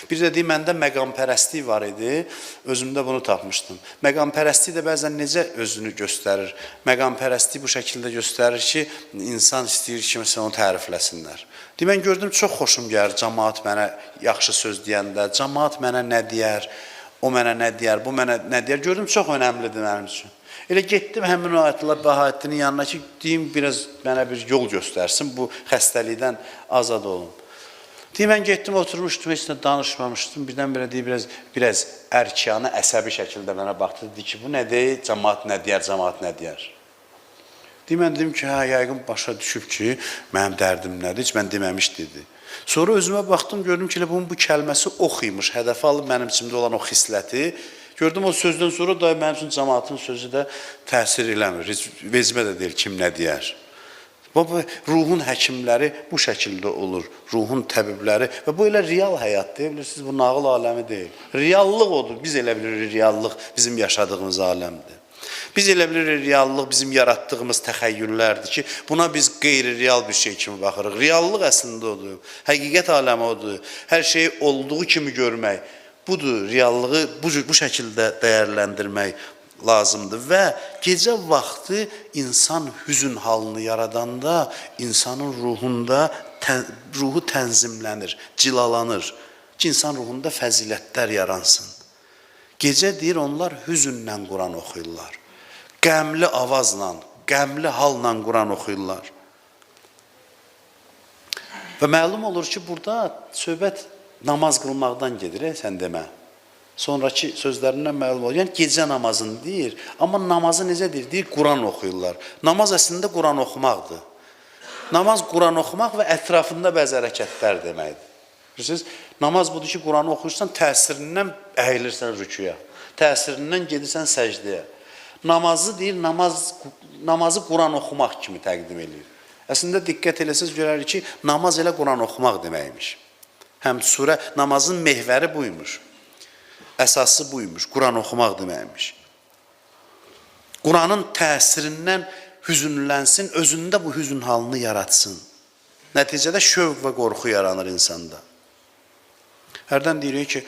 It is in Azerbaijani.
Bir də deyim, məndə məqampərəstlik var idi, özümdə bunu tapmışdım. Məqampərəstlik də bəzən necə özünü göstərir? Məqampərəstlik bu şəkildə göstərir ki, insan istəyir ki, məsələn, onu tərifləsinlər. Mən gördüm, çox xoşum gəlir cəmaat mənə yaxşı söz deyəndə, cəmaat mənə nə deyər, o mənə nə deyər, bu mənə nə deyər, gördüm, çox önəmlidir mənim üçün. Elə getdim həmin o Ayətullah Bahaəddinin yanına ki, deyim, biraz mənə bir yol göstərsin, bu xəstəlikdən azad olun. Deyim, mən getdim, oturmuşdum, heç nə danışmamışdım, birdən-birə deyir, biraz ərkiyanə, əsəbi şəkildə mənə baxdı, dedi ki, bu nə deyir, cəmaat nə deyər, cəmaat nə deyər. Deyim, mən dedim ki, hə, yəqin başa düşüb ki, mənim dərdim nədir, heç mən deməmiş dedi. Sonra özümə baxdım, gördüm ki, bunun bu kəlməsi ox imiş, hədəfə alıb mənim içimdə olan o xisləti. Gördüm, o sözdən sonra da mənim üçün cəmaatın sözü də təsir eləmir, vecimə də deyil, kim nə deyər. Ruhun həkimləri bu şəkildə olur, ruhun təbibləri və bu elə real həyat deyil, bilirsiniz, bu nağıl aləmi deyil. Reallıq odur, biz elə bilirik, reallıq bizim yaşadığımız aləmdir. Biz elə bilirik, reallıq bizim yaratdığımız təxəyyüllərdir ki, buna biz qeyri-real bir şey kimi baxırıq. Reallıq əslində odur, həqiqət aləmi odur, hər şeyi olduğu kimi görmək. Budur, reallığı bu şəkildə dəyərləndirmək lazımdır və gecə vaxtı insan hüzün halını yaradanda insanın ruhu tənzimlənir, cilalanır ki, insan ruhunda fəzilətlər yaransın. Gecə deyir, onlar hüzünlə Quran oxuyurlar, qəmli avazla, qəmli halla Quran oxuyurlar. Və məlum olur ki, burada söhbət namaz qılmaqdan gedir, sən demə. Sonraki sözlərindən məlum olur. Yəni, gecə namazını deyir, amma namazı necə deyir? Deyir, Quran oxuyurlar. Namaz əslində Quran oxumaqdır. Namaz Quran oxumaq və ətrafında bəzi hərəkətlər deməkdir. Bilirsiniz, namaz budur ki, Quranı oxuyursan, təsirindən əyilirsən rükuya, təsirindən gedirsən səcdəyə. Namazı deyir, namazı Quran oxumaq kimi təqdim edir. Əslində, diqqət eləsəz görərik ki, namaz elə Quran oxumaq deməkmiş. Həm surə, namazın mehvəri buymuş, əsası buymuş, Quran oxumaq deməkmiş. Quranın təsirindən hüzünlənsin, özündə bu hüzün halını yaratsın. Nəticədə şövq və qorxu yaranır insanda. Hərdən deyirik ki,